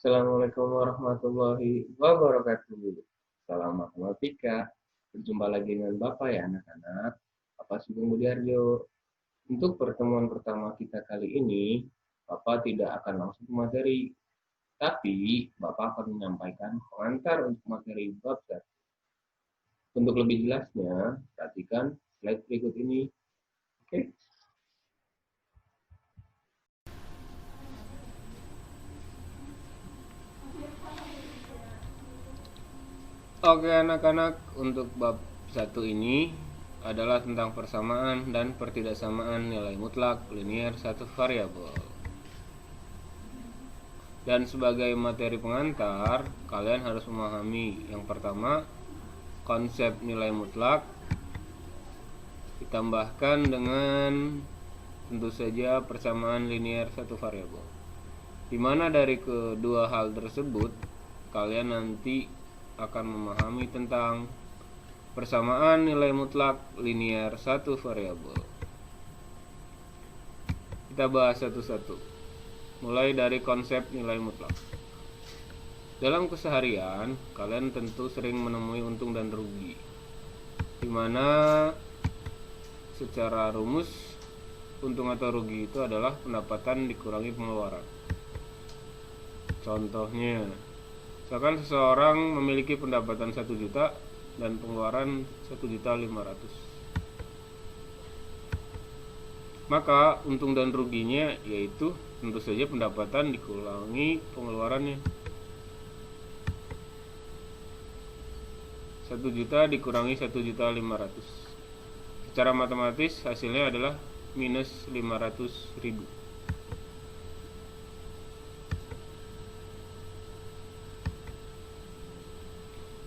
Assalamualaikum warahmatullahi wabarakatuh. Salam matematika. Berjumpa lagi dengan Bapak ya anak-anak. Bapak Sugeng Budiarjo. Untuk pertemuan pertama kita kali ini, Bapak tidak akan langsung ke materi, tapi Bapak akan menyampaikan pengantar untuk materi bab 1. Untuk lebih jelasnya, perhatikan slide berikut ini. Oke. Oke anak-anak, untuk bab 1 ini adalah tentang persamaan dan pertidaksamaan nilai mutlak linier satu variabel. Dan sebagai materi pengantar, kalian harus memahami yang pertama, konsep nilai mutlak ditambahkan dengan tentu saja persamaan linier satu variabel. Dimana dari kedua hal tersebut kalian nanti akan memahami tentang persamaan nilai mutlak linier satu variabel. Kita bahas satu-satu. Mulai dari konsep nilai mutlak. Dalam keseharian, kalian tentu sering menemui untung dan rugi, dimana secara rumus untung atau rugi itu adalah pendapatan dikurangi pengeluaran. Contohnya, misalkan seseorang memiliki pendapatan 1 juta dan pengeluaran 1.500.000. Maka untung dan ruginya yaitu tentu saja pendapatan dikurangi pengeluarannya. 1 juta dikurangi 1.500.000. Secara matematis hasilnya adalah minus 500.000.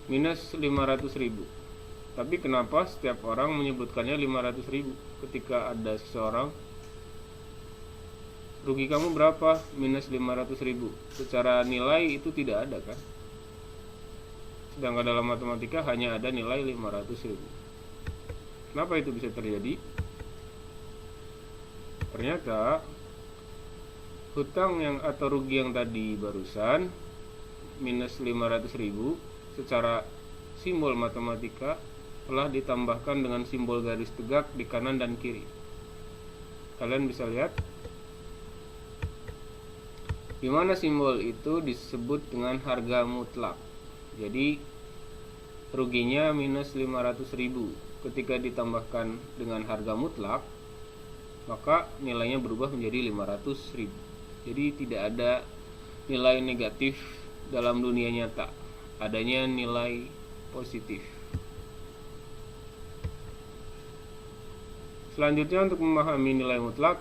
Minus 500.000. Tapi kenapa setiap orang menyebutkannya 500.000 ketika ada seseorang, rugi kamu berapa? Minus 500.000. Secara nilai itu tidak ada kan? Sedangkan dalam matematika hanya ada nilai 500.000. Kenapa itu bisa terjadi? Ternyata hutang yang atau rugi yang tadi barusan minus 500.000 secara simbol matematika telah ditambahkan dengan simbol garis tegak di kanan dan kiri. Kalian bisa lihat di mana simbol itu disebut dengan harga mutlak. Jadi ruginya minus 500.000. Ketika ditambahkan dengan harga mutlak, maka nilainya berubah menjadi 500.000. Jadi tidak ada nilai negatif dalam dunia nyata, adanya nilai positif. Selanjutnya, untuk memahami nilai mutlak,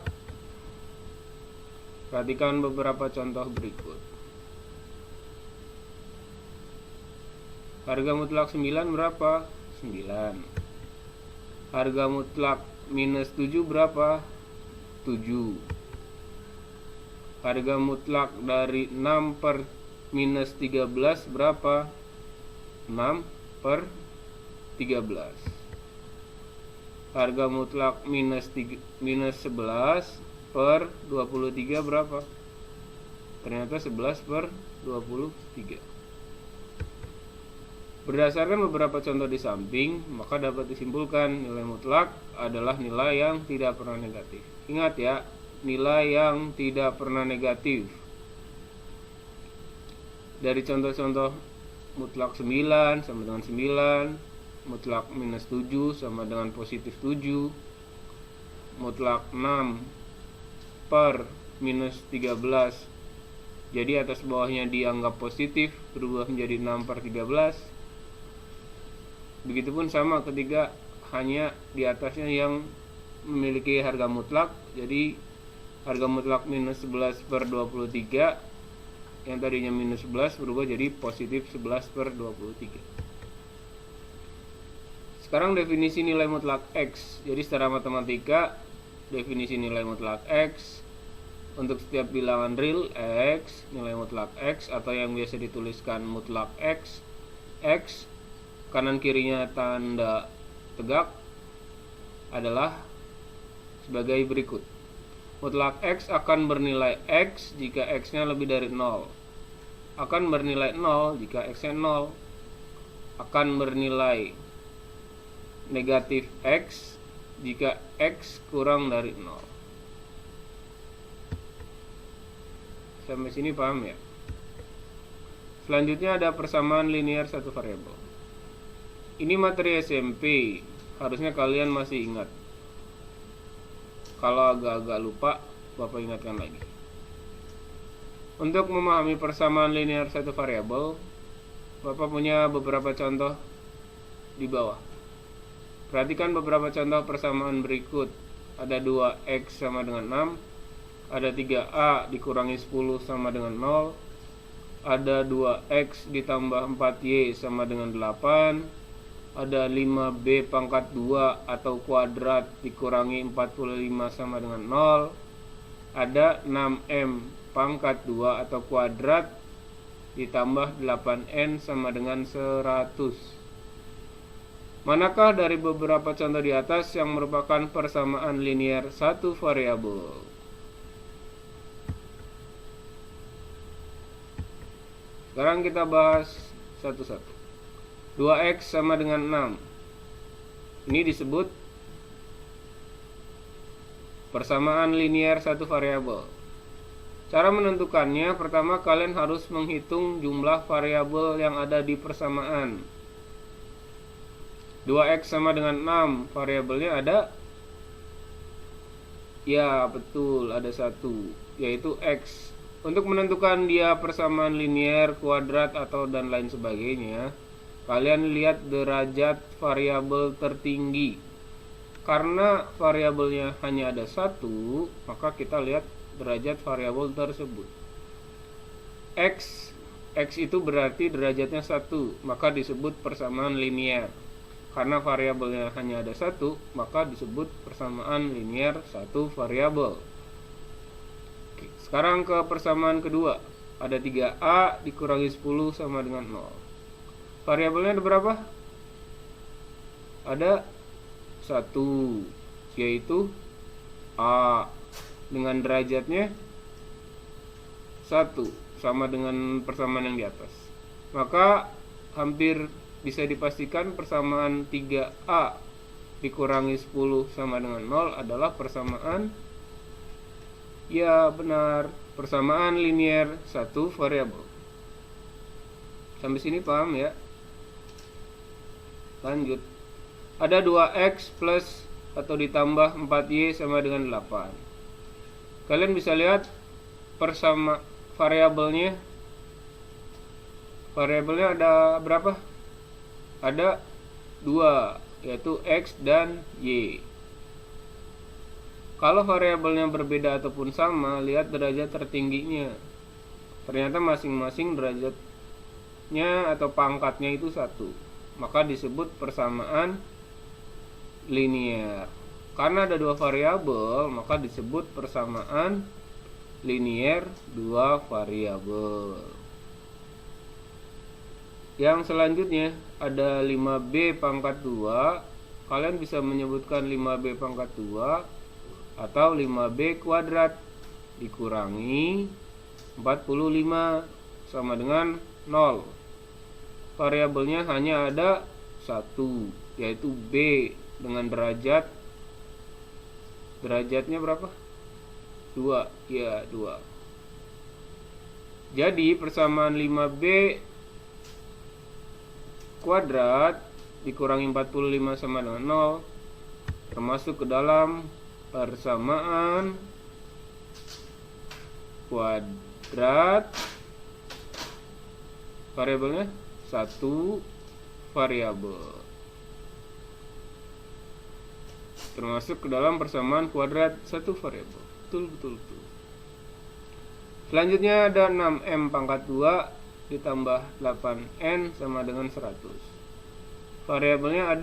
perhatikan beberapa contoh berikut. Harga mutlak 9 berapa? 9. Harga mutlak minus 7 berapa? 7. Harga mutlak dari 6 per minus 13 berapa? 6 per 13. Harga mutlak minus 11 per 23 berapa? Ternyata 11 per 23. Berdasarkan beberapa contoh di samping, maka dapat disimpulkan nilai mutlak adalah nilai yang tidak pernah negatif. Ingat ya, nilai yang tidak pernah negatif. Dari contoh-contoh mutlak 9 sama dengan 9, mutlak minus 7 sama dengan positif 7, mutlak 6 per minus 13, jadi atas bawahnya dianggap positif, berubah menjadi 6 per 13. Begitupun sama ketika hanya di atasnya yang memiliki harga mutlak, jadi harga mutlak minus 11 per 23, yang tadinya minus 11 berubah jadi positif 11 per 23. Sekarang definisi nilai mutlak X. Jadi secara matematika, definisi nilai mutlak X untuk setiap bilangan real X, nilai mutlak X atau yang biasa dituliskan mutlak X, X kanan kirinya tanda tegak adalah sebagai berikut. Mutlak X akan bernilai X jika X-nya lebih dari 0. akan bernilai 0 jika x-nya 0, akan bernilai negatif x jika x kurang dari 0. Sampai sini paham ya? Selanjutnya ada persamaan linear satu variabel. Ini materi SMP, harusnya kalian masih ingat. Kalau agak-agak lupa, Bapak ingatkan lagi. Untuk memahami persamaan linear satu variabel, Bapak punya beberapa contoh di bawah. Perhatikan beberapa contoh persamaan berikut. Ada 2x sama dengan 6, ada 3a dikurangi 10 sama dengan 0, ada 2x ditambah 4y sama dengan 8, ada 5b pangkat 2 atau kuadrat dikurangi 45 sama dengan 0, ada 6m pangkat 2 atau kuadrat ditambah 8n sama dengan 100. Manakah dari beberapa contoh di atas yang merupakan persamaan linear satu variabel? Sekarang kita bahas satu-satu. 2x sama dengan 6. Ini disebut persamaan linear satu variabel. Cara menentukannya, pertama kalian harus menghitung jumlah variabel yang ada di persamaan. 2x sama dengan 6, variabelnya ada? Ya, betul, ada satu, yaitu x. Untuk menentukan dia persamaan linear, kuadrat, atau dan lain sebagainya, kalian lihat derajat variabel tertinggi. Karena variabelnya hanya ada satu, maka kita lihat derajat variabel tersebut. X itu berarti derajatnya 1, maka disebut persamaan linear. Karena variabelnya hanya ada satu, maka disebut persamaan linear satu variabel. Oke, sekarang ke persamaan kedua. Ada 3a dikurangi 10 sama dengan 0. Variabelnya ada berapa? Ada 1, yaitu a, dengan derajatnya 1, sama dengan persamaan yang di atas. Maka hampir bisa dipastikan persamaan 3a dikurangi 10 sama dengan 0 adalah persamaan, ya benar, persamaan linear satu variabel. Sampai sini paham ya? Lanjut. Ada 2x plus atau ditambah 4y sama dengan 8. Kalian bisa lihat persama variabelnya. Variabelnya ada berapa? Ada 2, yaitu x dan y. Kalau variabelnya berbeda ataupun sama, lihat derajat tertingginya. Ternyata masing-masing derajatnya atau pangkatnya itu 1. Maka disebut persamaan linear. Karena ada 2 variabel, maka disebut persamaan linear 2 variabel. Yang selanjutnya ada 5b pangkat 2. Kalian bisa menyebutkan 5b pangkat 2 atau 5b kuadrat dikurangi 45 sama dengan 0. Variabelnya hanya ada 1, yaitu b dengan derajatnya berapa? 2, ya 2. Jadi persamaan 5b kuadrat dikurangi 45 sama dengan 0 termasuk ke dalam persamaan kuadrat, variabelnya 1 variabel, termasuk ke dalam persamaan kuadrat 1 variabel. Betul. Selanjutnya ada 6m pangkat 2 ditambah 8n sama dengan 100. Variabelnya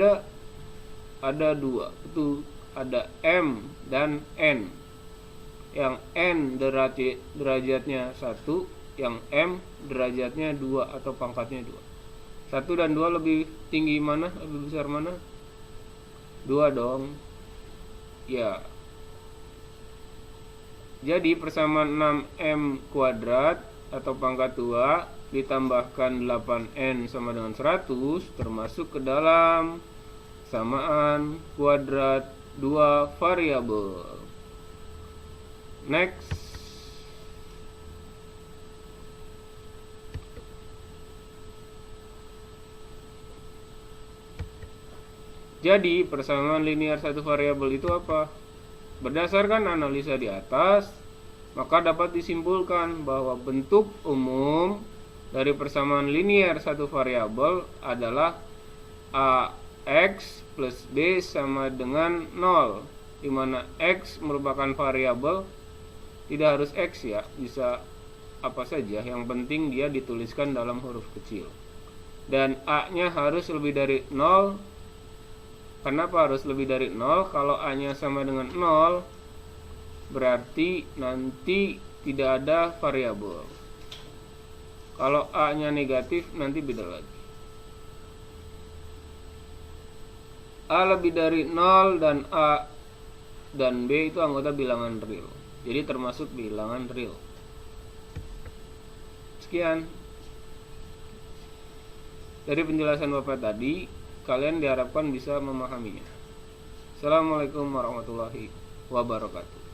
ada 2, itu ada m dan n. Yang n derajatnya 1, yang m derajatnya 2 atau pangkatnya 2. 1 dan 2 lebih tinggi mana? Lebih besar mana? 2 dong. Ya. Jadi persamaan 6m kuadrat atau pangkat 2 ditambahkan 8n sama dengan 100 termasuk ke dalam samaan kuadrat 2 variabel. Next. Jadi persamaan linear satu variabel itu apa? Berdasarkan analisa di atas, maka dapat disimpulkan bahwa bentuk umum dari persamaan linear satu variabel adalah ax plus b sama dengan 0, di mana x merupakan variabel, tidak harus x ya, bisa apa saja, yang penting dia dituliskan dalam huruf kecil. Dan a-nya harus lebih dari 0. Kenapa harus lebih dari 0? Kalau a-nya sama dengan 0, berarti nanti tidak ada variabel. Kalau a-nya negatif, nanti beda lagi. A lebih dari 0 dan a dan b itu anggota bilangan real. Jadi termasuk bilangan real. Sekian dari penjelasan Bapak tadi, kalian diharapkan bisa memahaminya. Assalamualaikum warahmatullahi wabarakatuh.